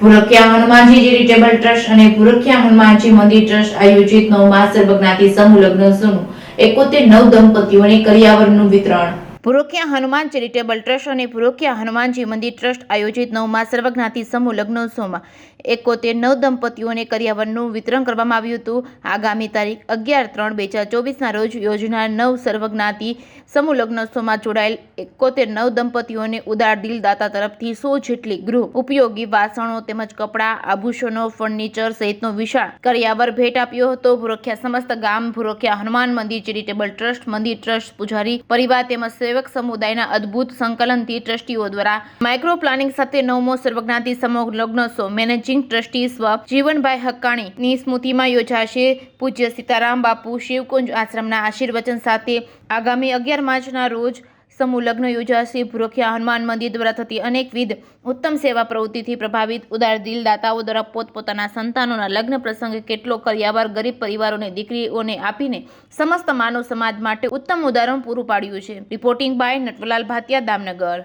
પુરખિયા Hanumanji charitable trust અને પુરખિયા હનુમાનજી મંદિર trust આયોજિત નવમા સર્વજ્ઞાતિ સમૂહ લગ્ન સોનું 71 નવદંપતીઓને કરિયાવરનું વિતરણ। પુરખિયા હનુમાન ચેરિટેબલ ટ્રસ્ટ અને પુરખિયા હનુમાનજી મંદિર ટ્રસ્ટ આયોજિત નવમા સર્વજ્ઞાતિ સમૂહ લગ્નોત્સવમાં 71 નવદંપતીઓને કરિયાવરનું વિતરણ કરવામાં આવ્યું હતું। આગામી તારીખ 11/3/2024ના રોજ યોજનાર નવ સર્વજ્ઞાતિ સમૂહ લગ્નોત્સવમાં જોડાયેલ 71 નવદંપતીઓને ઉદાર દિલ દાતા તરફથી 100 જેટલી ગૃહ ઉપયોગી વાસણો તેમજ કપડાં, આભૂષણો, ફર્નિચર સહિતનો વિશાળ કરિયાવર ભેટ આપ્યો હતો। પુરખિયા સમસ્ત ગામ પુરખિયા હનુમાન મંદિર ચેરિટેબલ ટ્રસ્ટ, મંદિર ટ્રસ્ટ, પૂજારી પરિવાર તેમજ સેવક સમુદાયના અદ્ભુત સંકલનથી ટ્રસ્ટીઓ દ્વારા માઇક્રો પ્લાનિંગ સાથે નવમો સર્વજ્ઞાતિ સમૂહ લગ્નોત્સવ મેનેજિંગ ટ્રસ્ટી સ્વ જીવનભાઈ હક્કાણીની સ્મૃતિમાં યોજાશે। પૂજ્ય સીતારામ બાપુ શિવકુંજ આશ્રમના આશીર્વચન સાથે આગામી 11 માર્ચના રોજ સમૂહ લગ્ન યોજાશે। પુરખિયા હનુમાન મંદિર દ્વારા થતી અનેકવિધ ઉત્તમ સેવા પ્રવૃત્તિથી પ્રભાવિત ઉદાર દિલ દાતાઓ દ્વારા પોતપોતાના સંતાનોના લગ્ન પ્રસંગે કેટલો કરિયાવર ગરીબ પરિવારોને દીકરીઓને આપીને સમસ્ત માનવ સમાજ માટે ઉત્તમ ઉદાહરણ પૂરું પાડ્યું છે। Reporting by Natwarlal Bhatia, Damnagar.